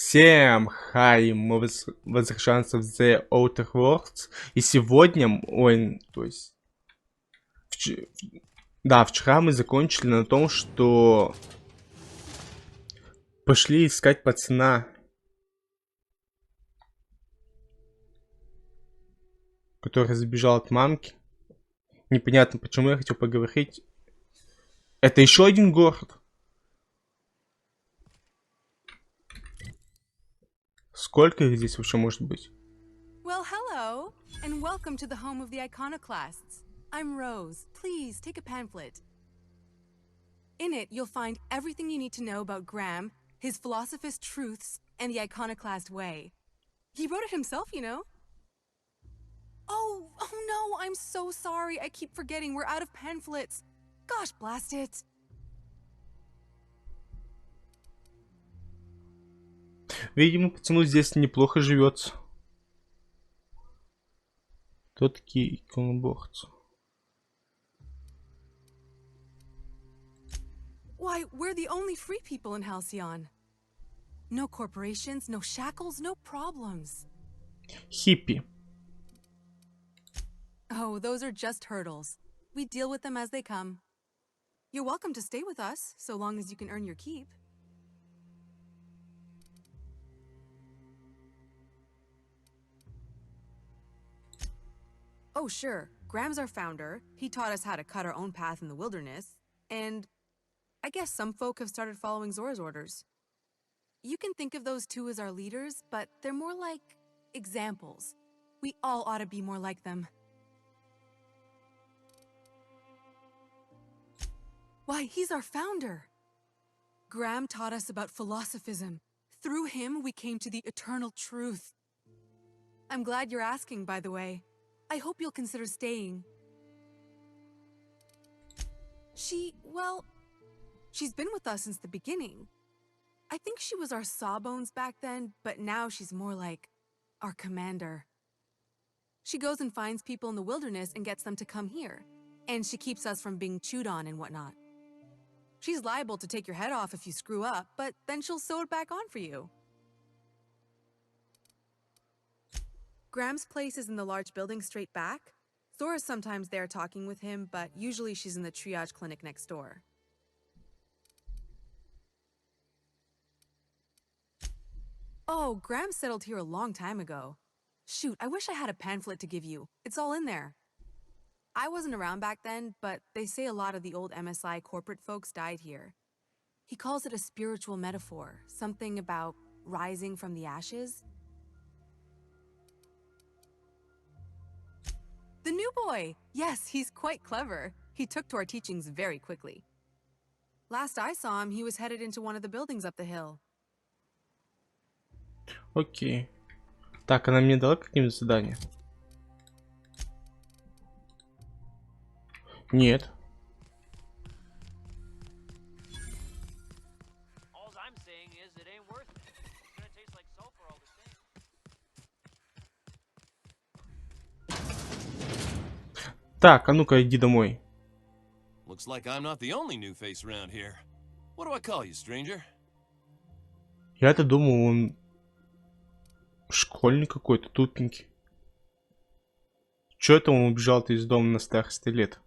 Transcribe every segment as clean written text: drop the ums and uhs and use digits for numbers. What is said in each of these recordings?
Всем хай, мы возвращаемся в The Outer Worlds. И сегодня, то есть, вч- да, вчера мы закончили на том, что пошли искать пацана, который сбежал от мамки. Непонятно, почему я хотел поговорить. Это еще один город. Сколько их здесь вообще может быть? Well, hello, and welcome to the home of the iconoclasts. I'm Rose. Please take a pamphlet. In it, you'll find everything you need to know about Graham, his philosophist truths, and the iconoclast way. He wrote it himself, you know. Oh no, I'm so sorry. I keep forgetting we're out of pamphlets. Gosh, blast it. Видимо, пацану здесь неплохо живется. Кто такие иконоборцы? Why, we're the only free people in Halcyon. No corporations, no shackles, no problems. Хиппи. Oh, those are just hurdles. We deal with them as they come. You're welcome to stay with us, so long as you can earn your keep. Oh, sure. Graham's our founder. He taught us how to cut our own path in the wilderness. And I guess some folk have started following Zora's orders. You can think of those two as our leaders, but they're more like examples. We all ought to be more like them. Why, he's our founder. Graham taught us about philosophism. Through him, we came to the eternal truth. I'm glad you're asking, by the way. I hope you'll consider staying. She's been with us since the beginning. I think she was our sawbones back then, but now she's more like our commander. She goes and finds people in the wilderness and gets them to come here. And she keeps us from being chewed on and whatnot. She's liable to take your head off if you screw up, but then she'll sew it back on for you. Graham's place is in the large building straight back. Zora's sometimes there talking with him, but usually she's in the triage clinic next door. Oh, Graham settled here a long time ago. Shoot, I wish I had a pamphlet to give you. It's all in there. I wasn't around back then, but they say a lot of the old MSI corporate folks died here. He calls it a spiritual metaphor, something about rising from the ashes. The new boy! Yes, he's quite clever. He took to our teachings very quickly. Last I saw him, he was headed into one of the buildings up the hill. Окей. Так, она мне дала какие-нибудь задания? Нет. Так, а ну-ка, иди домой. Looks like I'm not the only new face around here. What do I call you, stranger? Я-то думал, он школьник какой-то, тупенький. Чё это он убежал-то из дома на старости лет?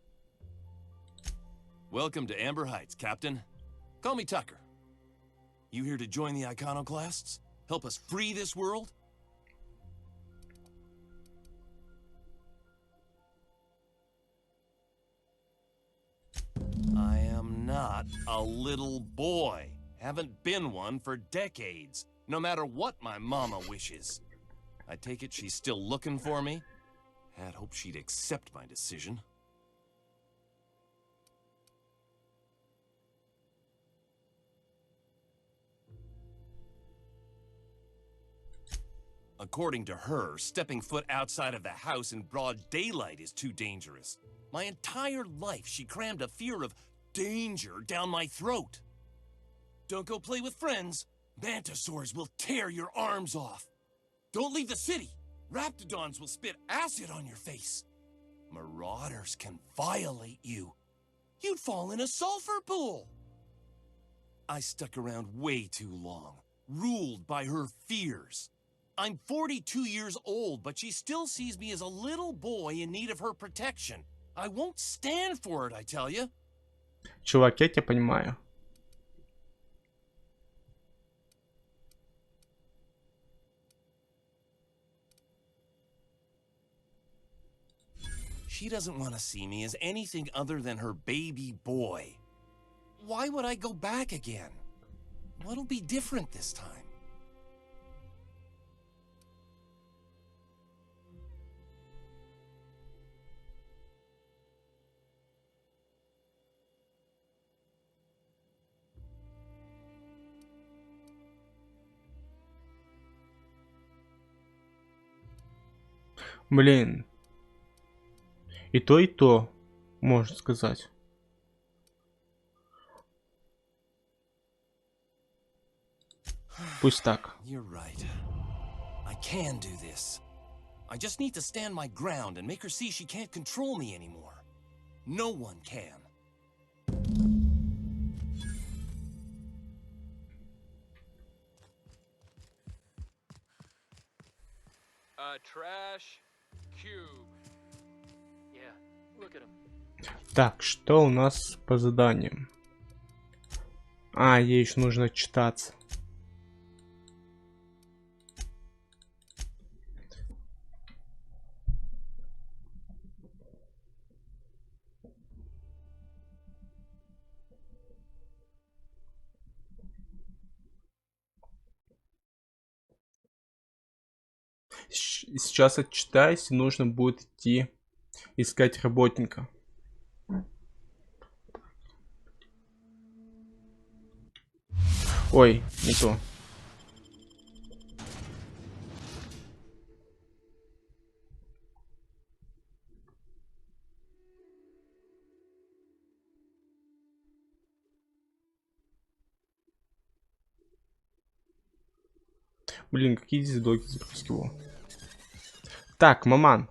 Welcome to Amber Heights, Captain. Call me Tucker. You here to join the iconoclasts? Help us free this world? I am not a little boy. Haven't been one for decades, no matter what my mama wishes. I take it she's still looking for me? Had hoped she'd accept my decision. According to her, stepping foot outside of the house in broad daylight is too dangerous. My entire life, she crammed a fear of danger down my throat. Don't go play with friends. Mantisaurs will tear your arms off. Don't leave the city. Raptidons will spit acid on your face. Marauders can violate you. You'd fall in a sulfur pool. I stuck around way too long. ruled by her fears. I'm 42 years old, but she still sees me as a little boy in need of her protection. I won't stand for it, I tell you. Чувак, я тебя понимаю. She doesn't want to see me as anything other than her baby boy. Why would I go back again? What'll be different this time? Блин. И то, можно сказать. Пусть так. You're right. I can do this. I just need to stand my ground and make her see she can't control me anymore. No one can. Trash cube. Yeah, look at him. Так, что у нас по заданиям? А, ей еще нужно читаться. Сейчас отчитаюсь, и нужно будет идти искать работника. Ой, не то. Блин, какие здесь доги запускивал. Так, маман.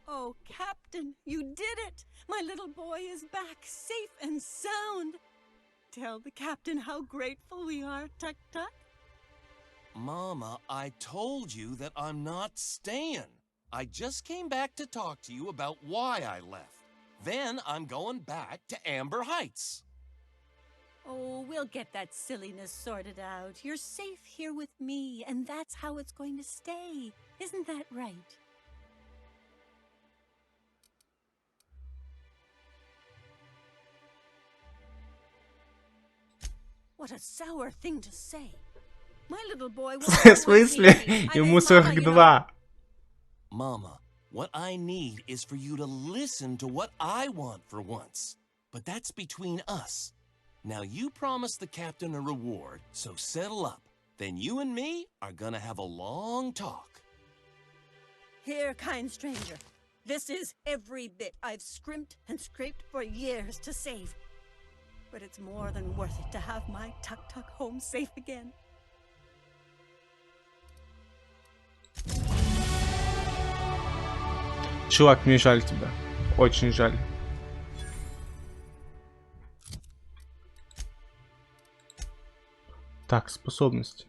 Oh, Captain, you did it! My little boy is back, safe and sound. Tell the captain how grateful we are, Tuck Tuck. Mama, I told you that I'm not staying. I just came back to talk to you about why I left. Then I'm going back to Amber Heights. Oh, we'll get that silliness sorted out. You're safe here with me, and that's how it's going to stay. Isn't that right? What a sour thing to say. My little boy will В always смысле? need me. I'm Ему his mama, you know. 42. Mama, what I need is for you to listen to what I want for once. But that's between us. Now you promised the captain a reward, so settle up. Then you and me are gonna have a long talk. Here, kind stranger. This is every bit I've scrimped and scraped for years to save. But it's more than worth it to have my Tuck Tuck home safe again. Чувак, мне жаль тебя. Очень жаль. Так, способности.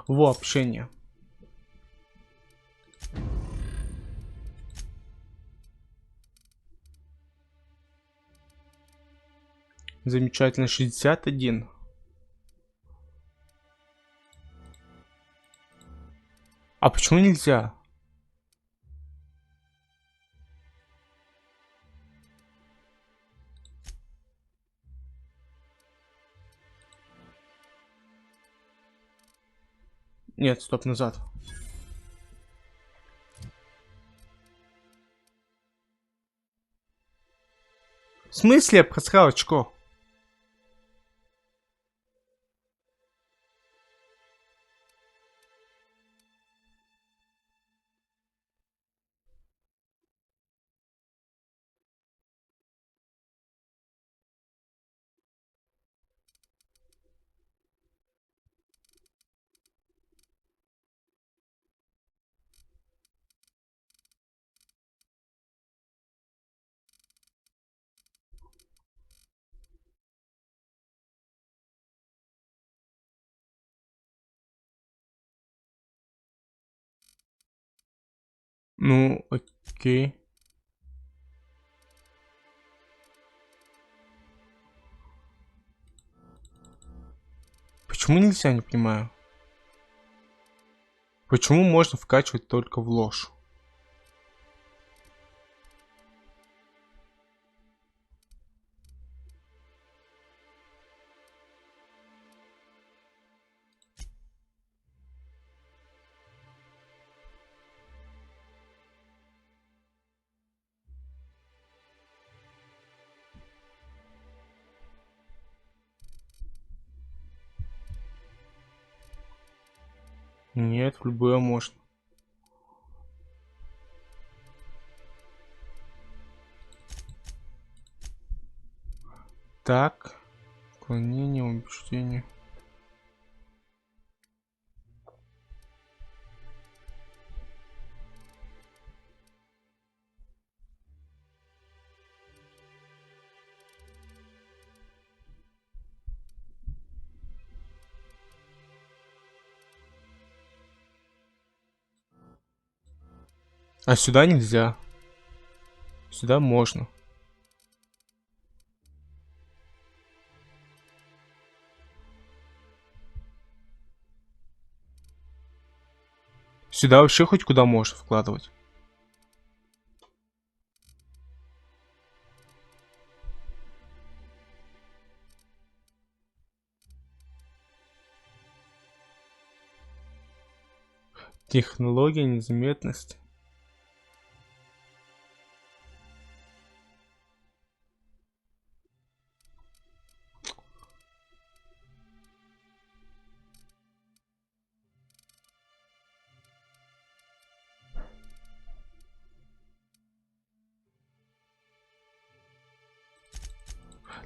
Во, общение. Замечательно, 61. А почему нельзя? Нет, стоп, назад. В смысле я просрал очко? Ну, окей. Почему нельзя, не понимаю. Почему можно вкачивать только в ложь? Нет, в любое можно. Так. Уклонение, убеждение. А сюда нельзя. Сюда можно. Сюда вообще хоть куда можно вкладывать. Технология незаметности.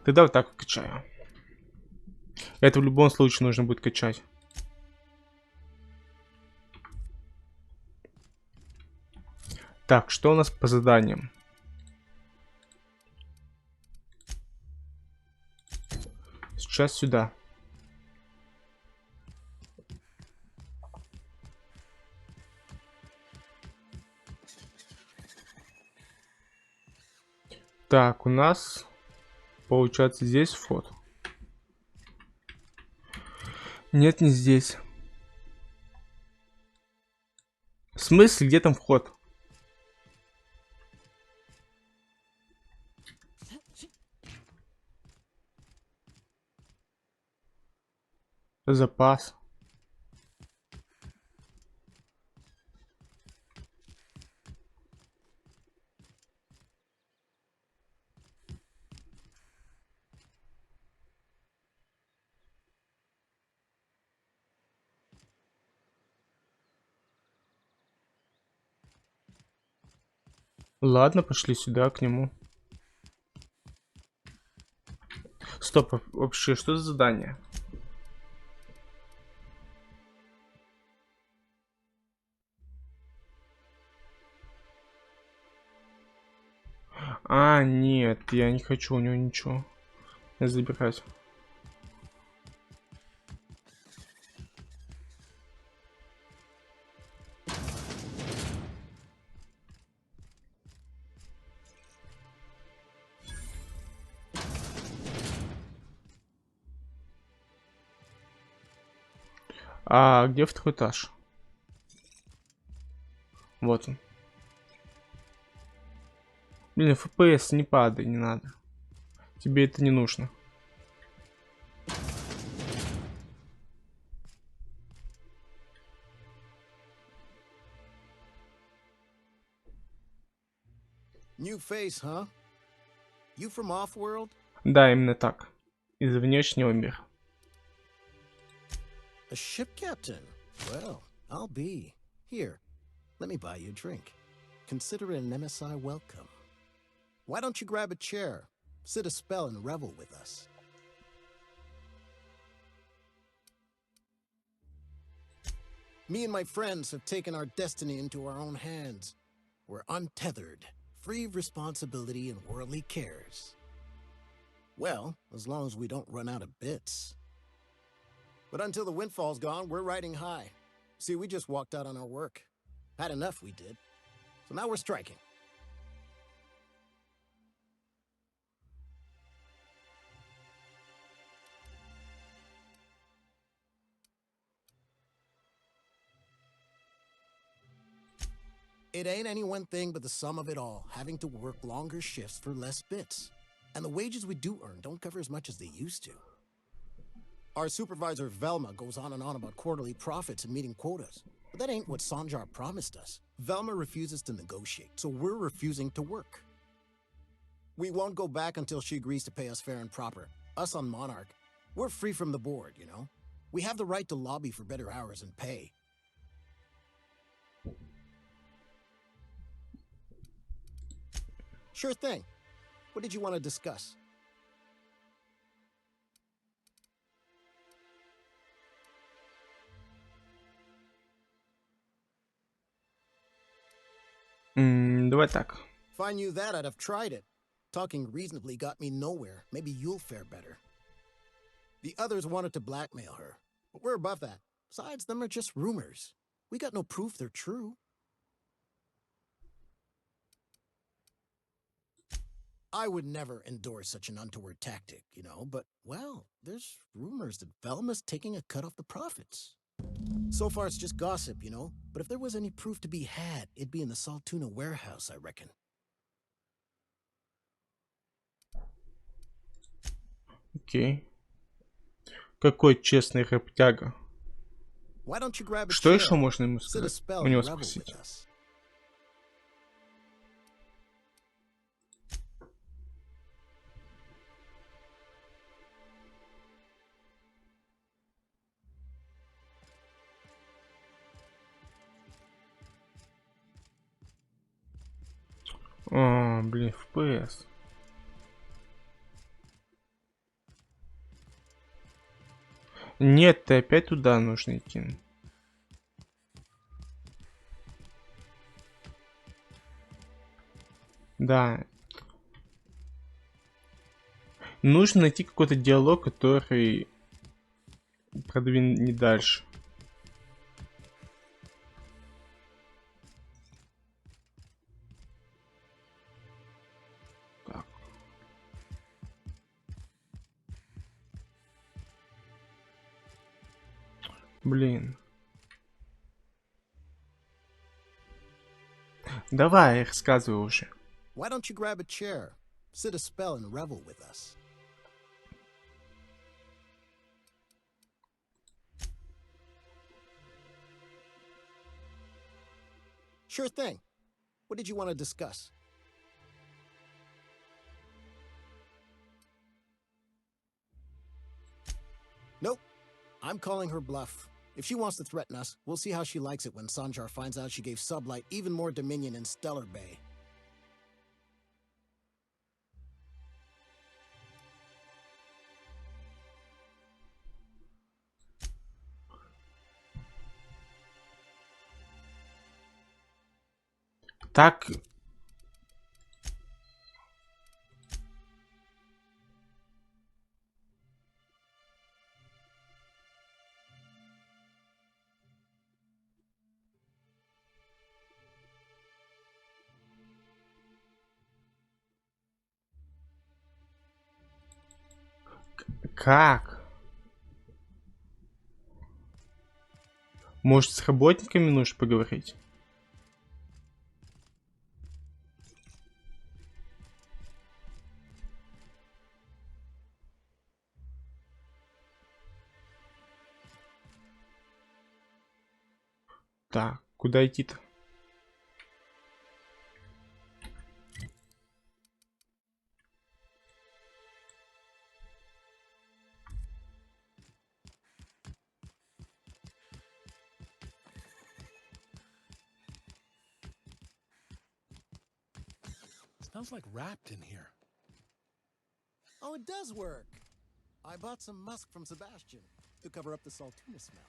Тогда вот так качаю. Это в любом случае нужно будет качать. Так, что у нас по заданиям? Сейчас сюда. Так, у нас получается здесь вход. Нет, не здесь. В смысле, где там вход? Запас. Ладно, пошли сюда, к нему. Стоп, вообще, что за задание? А, нет, я не хочу у него ничего. Я забирать. А где второй этаж? Вот он. Блин, FPS не падай, не надо. Тебе это не нужно. New face, huh? You from off-world? Да, именно так. Из внешнего мира. A ship captain? Well, I'll be. Here, let me buy you a drink. Consider it an MSI welcome. Why don't you grab a chair, sit a spell and revel with us? Me and my friends have taken our destiny into our own hands. We're untethered, free of responsibility and worldly cares. Well, as long as we don't run out of bits. But until the windfall's gone, we're riding high. See, we just walked out on our work. Had enough, we did. So now we're striking. It ain't any one thing but the sum of it all, having to work longer shifts for less bits. And the wages we do earn don't cover as much as they used to. Our supervisor Velma goes on and on about quarterly profits and meeting quotas. But that ain't what Sanjar promised us. Velma refuses to negotiate, so we're refusing to work. We won't go back until she agrees to pay us fair and proper. Us on Monarch, we're free from the board, you know? We have the right to lobby for better hours and pay. Sure thing. What did you want to discuss? Давай так. If I knew that, I'd have tried it. Talking reasonably got me nowhere. Maybe you'll fare better. The others wanted to blackmail her, but we're above that. Besides, them are just rumors. We got no proof they're true. I would never endorse such an untoward tactic, you know, but, well, there's rumors that Velma's taking a cut off the profits. So far, it's just gossip, you know, but if there was any proof to be had, it'd be in the Saltuna warehouse, I reckon. Окей. Какой честный работяга. Why don't you grab a Что chair, еще можно ему sit a сказать? spell У него and revel спросить. with us? А, блин, FPS. Нет, ты опять туда нужно идти. Да. Нужно найти какой-то диалог, который продвинет дальше. Так. Блин. Давай, рассказывай уже. Why don't you grab a chair, sit a spell and revel with us? Sure thing. What did you want to discuss? Nope. I'm calling her bluff. If she wants to threaten us, we'll see how she likes it when Sanjar finds out she gave Sublight even more dominion in Stellar Bay. Так. Как? Может, с работниками нужно поговорить? Так, куда идти-то? Smells like wrapped in here. Oh, it does work. I bought some musk from Sebastian to cover up the saltuna smell.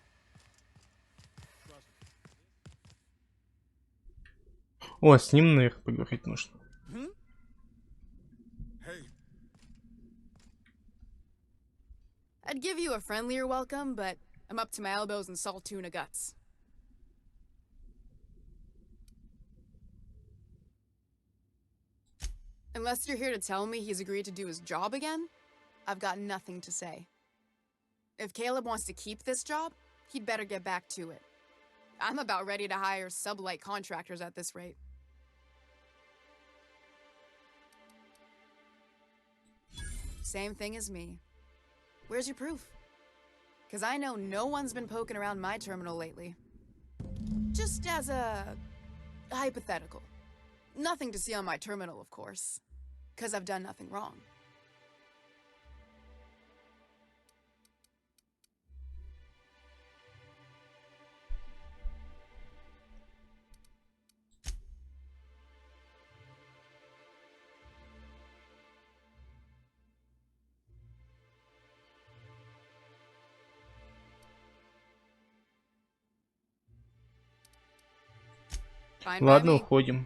О, с ним, наверное, поговорить нужно. Hey, I'd give you a friendlier welcome, but I'm up to my elbows in salt tuna guts. Unless you're here to tell me he's agreed to do his job again, I've got nothing to say. If Caleb wants to keep this job, he'd better get back to it. I'm about ready to hire sublight contractors at this rate. Same thing as me. Where's your proof? Because I know no one's been poking around my terminal lately. Just as a hypothetical. Nothing to see on my terminal, of course. Because I've done nothing wrong. Fine by Ладно, me. уходим.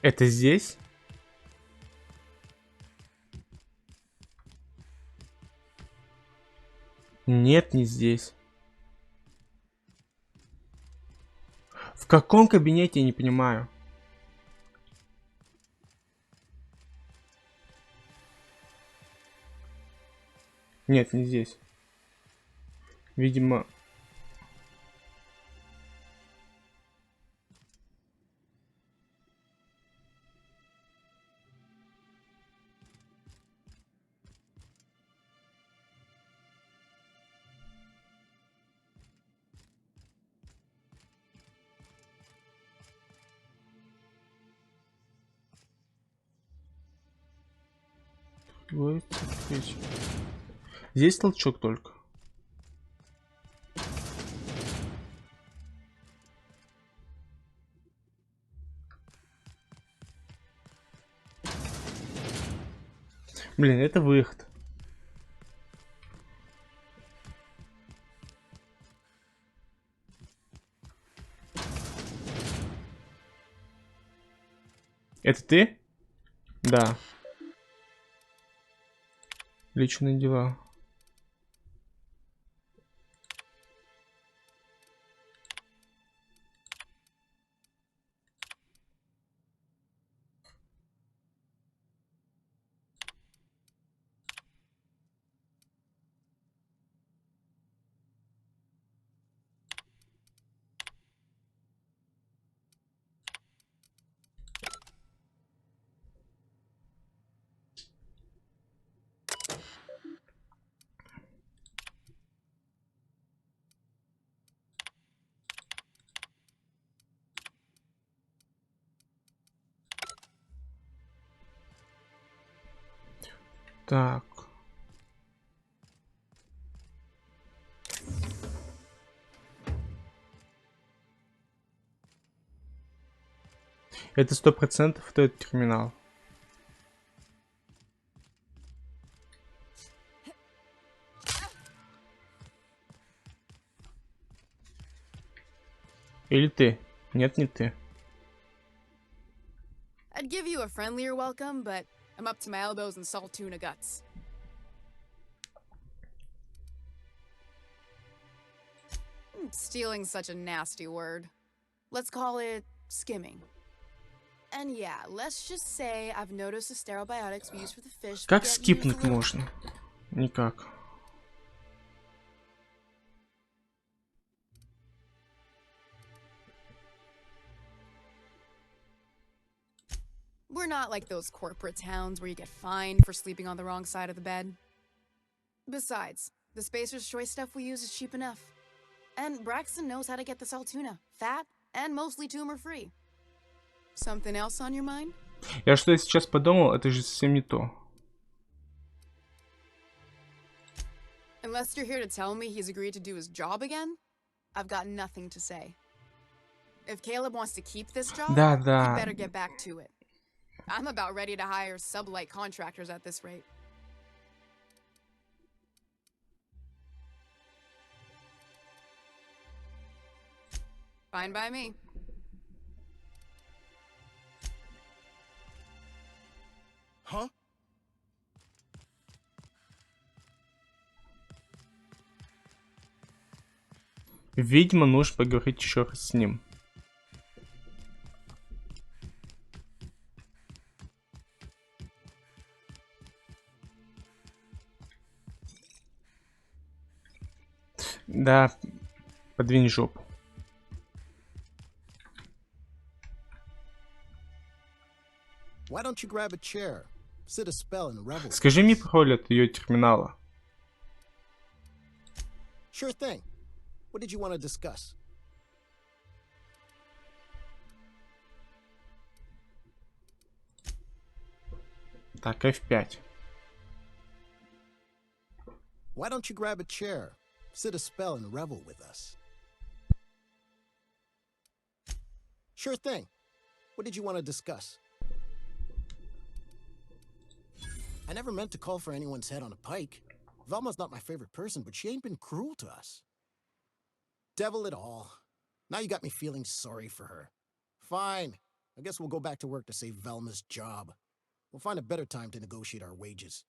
Это здесь? Нет, не здесь. В каком кабинете, я не понимаю. Нет, не здесь. Видимо... Здесь толчок только. Блин, это выход. Это ты? Да. Личные дела. Так. Это 100% тот терминал. Или ты? Нет, не ты. I'd give you a friendlier welcome, but I'm up to my elbows in salt tuna guts. Stealing's such a nasty word. Let's call it skimming. And yeah, let's just say I've noticed the sterile biotics we use for the fish. Как скипнуть можно? Никак. We're not like those corporate towns where you get fined for sleeping on the wrong side of the bed. Besides, the Spacer's Choice stuff we use is cheap enough. And Braxton knows how to get the Saltuna, fat and mostly tumor-free. Something else on your mind? Я что сейчас подумал, это же совсем не то. Unless you're here to tell me he's agreed to do his job again, I've got nothing to say. If Caleb wants to keep this job, Да, he да. better get back to it. I'm about ready to hire sublight contractors at this rate. Fine by me. Huh? Видимо, нужно поговорить еще раз с ним. Да, подвинь жопу. Why don't you grab a chair, sit a spell and revel? Скажи мне пароль от ее терминала. Sure thing. What did you want to discuss? Так, F5. Why don't you grab a chair, sit a spell and revel with us? Sure thing. What did you want to discuss? I never meant to call for anyone's head on a pike. Velma's not my favorite person, but she ain't been cruel to us. Devil it all. Now you got me feeling sorry for her. Fine. I guess we'll go back to work to save Velma's job. We'll find a better time to negotiate our wages.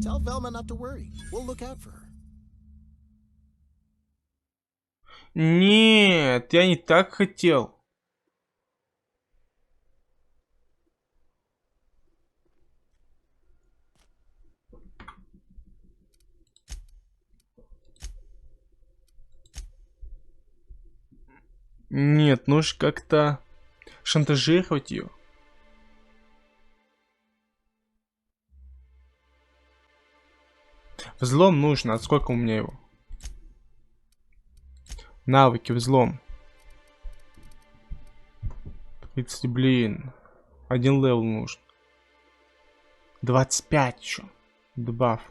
Tell Velma not to worry. We'll look out for her. Нет, я не так хотел. Нет, нужно как-то шантажировать ее. Взлом нужно. А сколько у меня его? Навыки, взлом. 30, блин. Один левел нужен. 25 еще. Дебаф.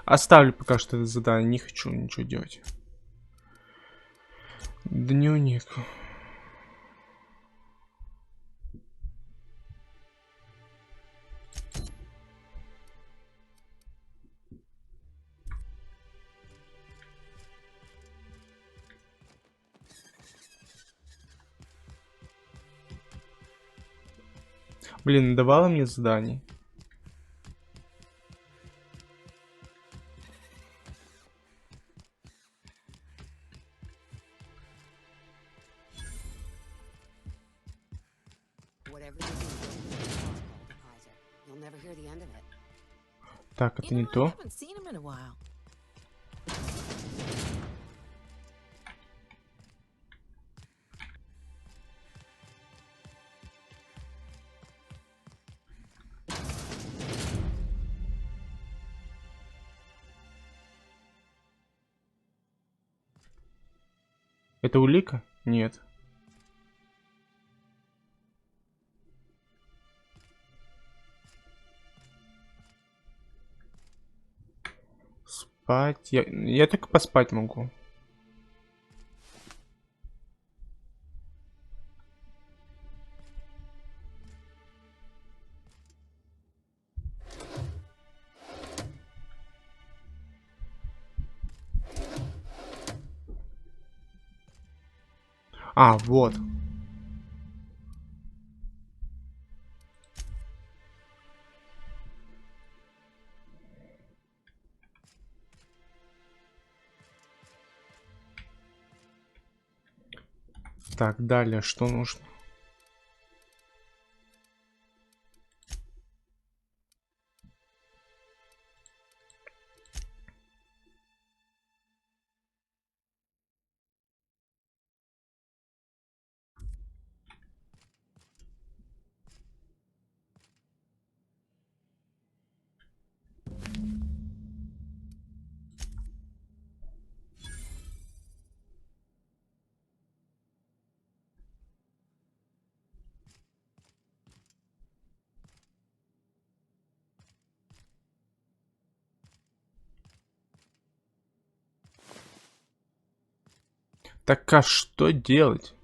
Оставлю пока что это задание, не хочу ничего делать. Дневник. Блин, давала мне заданий. Так, это не то. Это улика? Нет. Спать. Я только поспать могу. А, вот. Так, далее, что нужно? Так а что делать?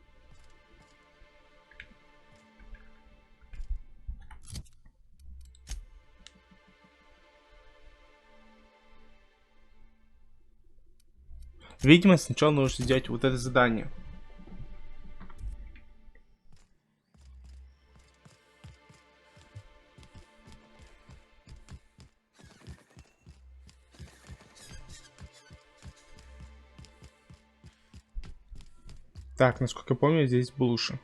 Видимо, сначала нужно сделать вот это задание. Так, насколько я помню, здесь блуши.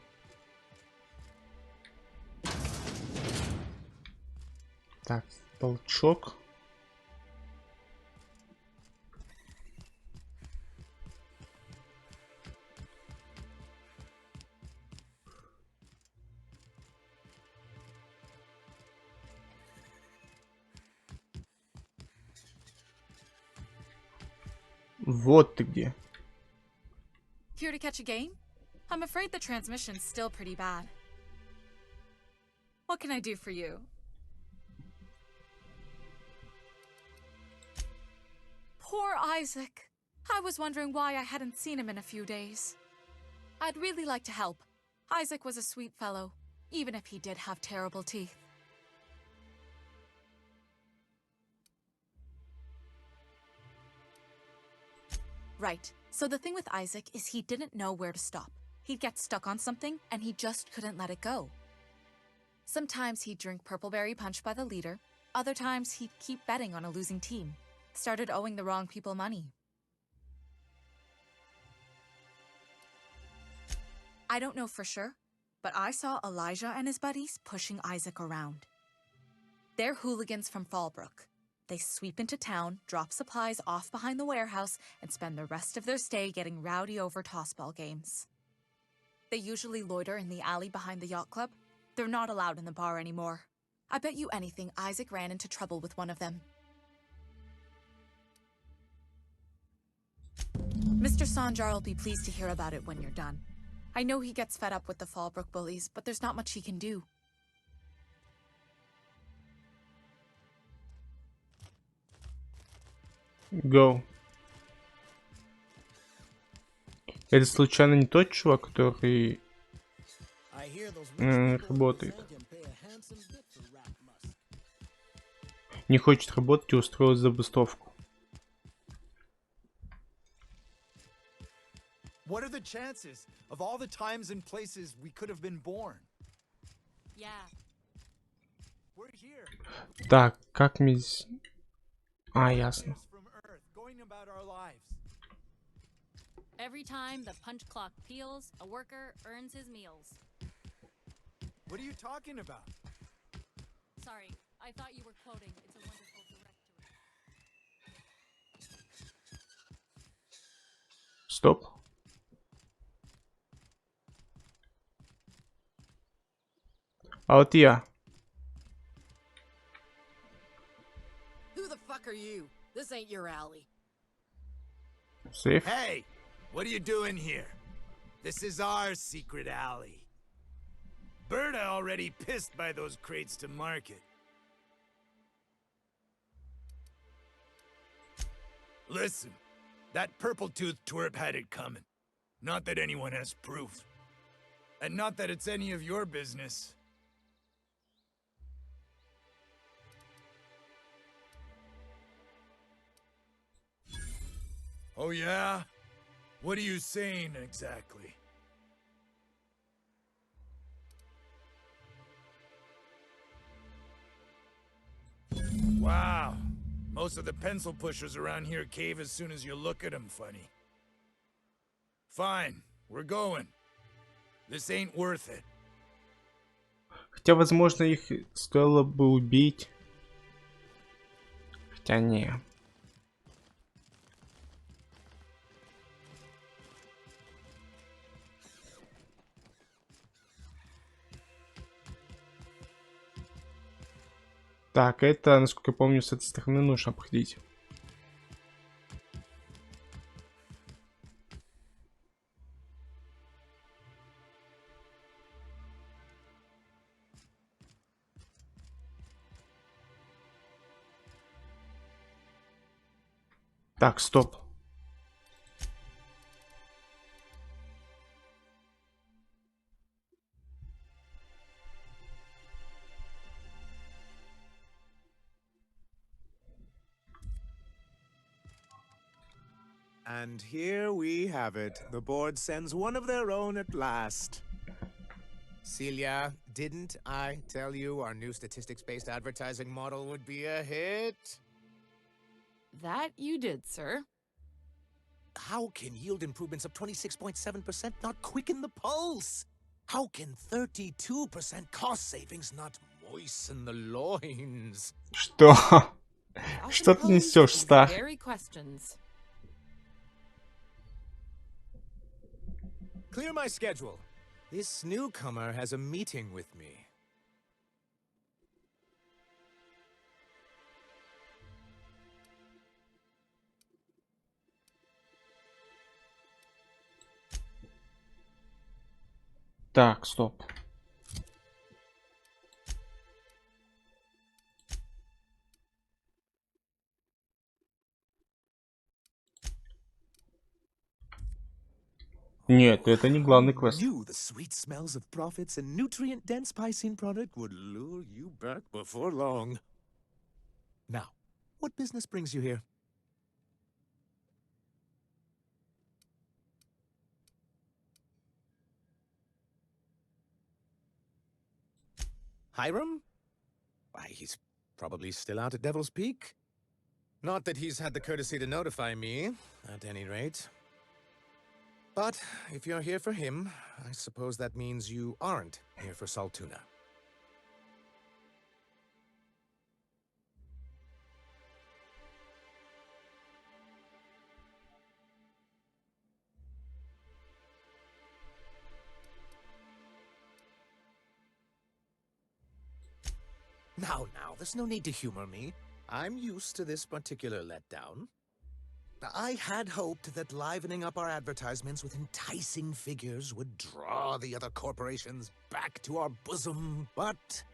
Так, толчок. Вот ты где. Here to catch a game? I'm afraid the transmission's still pretty bad. What can I do for you? Poor Isaac. I was wondering why I hadn't seen him in a few days. I'd really like to help. Isaac was a sweet fellow, even if he did have terrible teeth. Right. So the thing with Isaac is he didn't know where to stop. He'd get stuck on something, and he just couldn't let it go. Sometimes he'd drink Purpleberry Punch by the liter. Other times he'd keep betting on a losing team. Started owing the wrong people money. I don't know for sure, but I saw Elijah and his buddies pushing Isaac around. They're hooligans from Fallbrook. They sweep into town, drop supplies off behind the warehouse, and spend the rest of their stay getting rowdy over tossball games. They usually loiter in the alley behind the yacht club. They're not allowed in the bar anymore. I bet you anything Isaac ran into trouble with one of them. Mr. Sanjar will be pleased to hear about it when you're done. I know he gets fed up with the Fallbrook bullies, but there's not much he can do. Go. Это случайно не тот чувак, который работает? Не хочет работать и устроил забастовку. What are the chances of all the times and places we could have been born? Yeah. We're here. Так, как мне здесь... А, ясно. From Earth, going about our lives. Every time the punch clock peals, a worker earns his meals. What are you talking about? Sorry, I thought you were quoting It's a Wonderful Directory. Стоп. А вот я. Who the fuck are you? This ain't your alley. Сейф. Hey, what are you doing here? This is our secret alley. Berta already pissed by those crates to market. Listen, that purple-toothed twerp had it coming. Not that anyone has proof. And not that it's any of your business. Oh yeah? What are you saying exactly? Wow. Most of the pencil pushers around here cave as soon as you look at them funny. Fine, we're going. This ain't worth it. Хотя, возможно, их стоило бы убить. Хотя не. Так, это, насколько я помню, с этой стороны нужно обходить. Так, стоп. And here we have it. The board sends one of their own at last. Celia, didn't I tell you our new statistics-based advertising model would be a hit? That you did, sir. How can yield improvements of 26.7% not quicken the pulse? How can 32% cost savings not moisten the loins? Что? Often Что ты posed несешь, these Стах? very questions. Clear my schedule. This newcomer has a meeting with me. Так, стоп. Нет, это не главный квест. Knew the sweet smells of profits and nutrient-dense Piscine product would lure you back before long. Now, what business brings you here? Hiram? Why, he's probably still out at Devil's Peak. Not that he's had the courtesy to notify me, at any rate. But if you're here for him, I suppose that means you aren't here for Saltuna. Now, there's no need to humor me. I'm used to this particular letdown. I had hoped that livening up our advertisements with enticing figures would draw the other corporations back to our bosom, but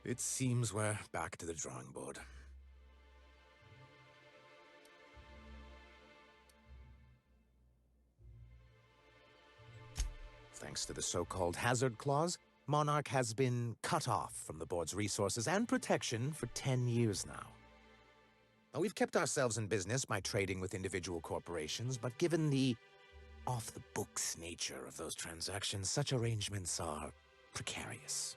it seems we're back to the drawing board. Thanks to the so-called hazard clause, Monarch has been cut off from the board's resources and protection for 10 years now. Now, we've kept ourselves in business by trading with individual corporations, but given the off-the-books nature of those transactions, such arrangements are precarious.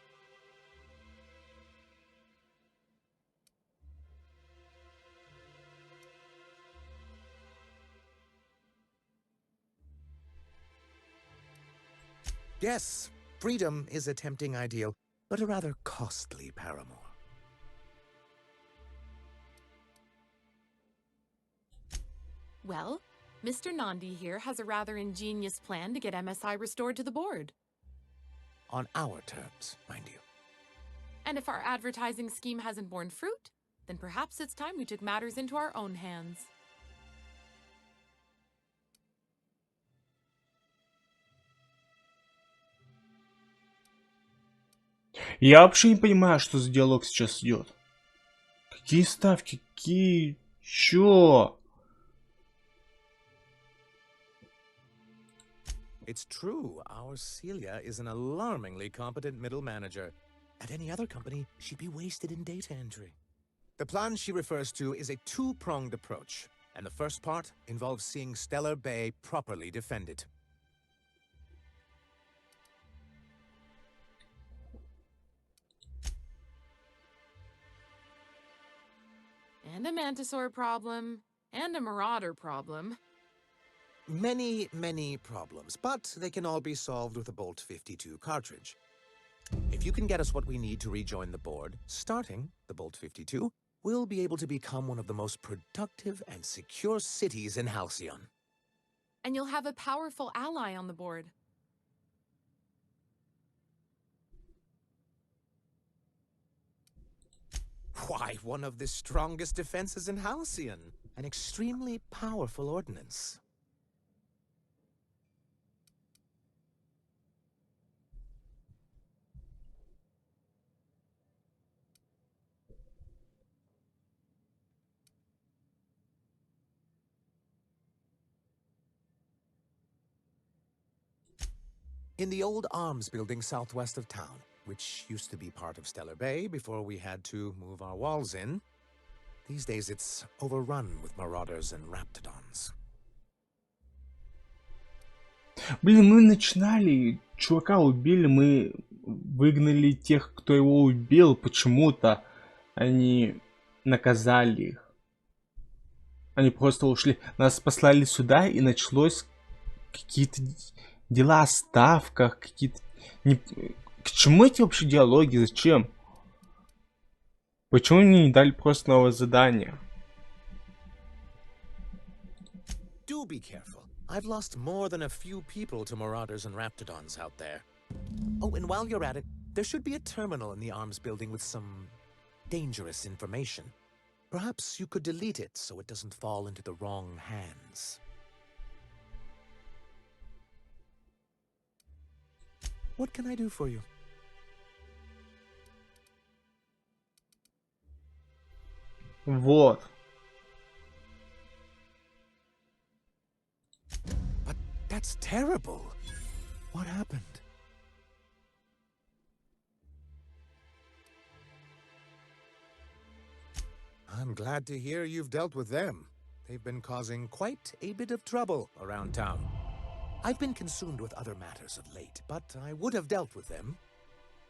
Yes, freedom is a tempting ideal, but a rather costly paramour. Well, Mr. Nandi here has a rather ingenious plan to get MSI restored to the board. On our terms, mind you. And if our advertising scheme hasn't borne fruit, then perhaps it's time we took matters into our own hands. Я вообще не понимаю, что за диалог сейчас идет. Какие ставки? Какие? Чё? It's true, our Celia is an alarmingly competent middle manager. At any other company, she'd be wasted in data entry. The plan she refers to is a two-pronged approach, and the first part involves seeing Stellar Bay properly defended. And a Mantisaur problem, and a Marauder problem. Many, many problems, but they can all be solved with a Bolt 52 cartridge. If you can get us what we need to rejoin the board, starting the Bolt 52, we'll be able to become one of the most productive and secure cities in Halcyon. And you'll have a powerful ally on the board. Why, one of the strongest defenses in Halcyon. An extremely powerful ordnance. In the old arms building southwest of town, which used to be part of Stellar Bay before we had to move our walls in, these days it's overrun with marauders and raptidons. Блин, мы начинали, чувака убили, мы выгнали тех, кто его убил, почему-то они наказали их. Они просто ушли. Нас послали сюда, и началось какие-то дела о ставках, какие-то... К чему эти вообще диалоги? Зачем? Почему мне не дали просто новое задание? Do be careful. I've lost more than a few people to marauders and raptidons out there. Oh, and while you're at it, there should be a terminal in the arms building with some dangerous information. Perhaps you could delete it so it doesn't fall into the wrong hands. What can I do for you? Вот. But that's terrible. What happened? I'm glad to hear you've dealt with them. They've been causing quite a bit of trouble around town. I've been consumed with other matters of late, but I would have dealt with them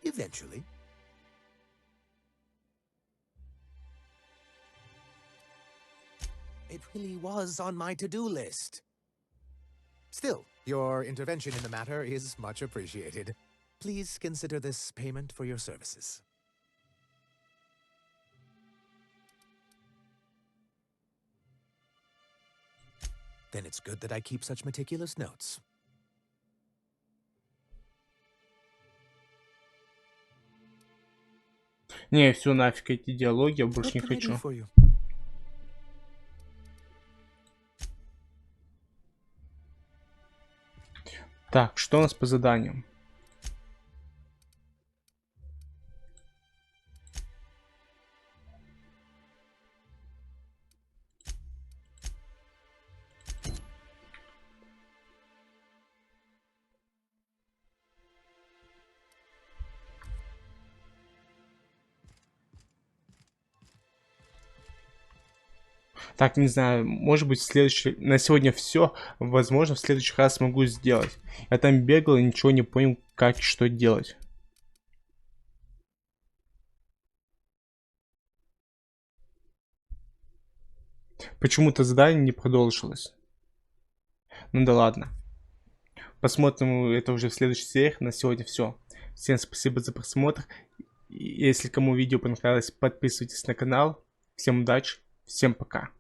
eventually. It really was on my to-do list. Still, your intervention in the matter is much appreciated. Please consider this payment for your services. Then it's good that I keep such meticulous notes. Не, все нафиг эти диалоги, я больше не хочу. Так, что у нас по заданиям? Так, не знаю, может быть, на сегодня все. Возможно, в следующий раз смогу сделать. Я там бегал и ничего не понял, как и что делать. Почему-то задание не продолжилось. Ну да ладно. Посмотрим это уже в следующей серии. На сегодня все. Всем спасибо за просмотр. Если кому видео понравилось, подписывайтесь на канал. Всем удачи, всем пока.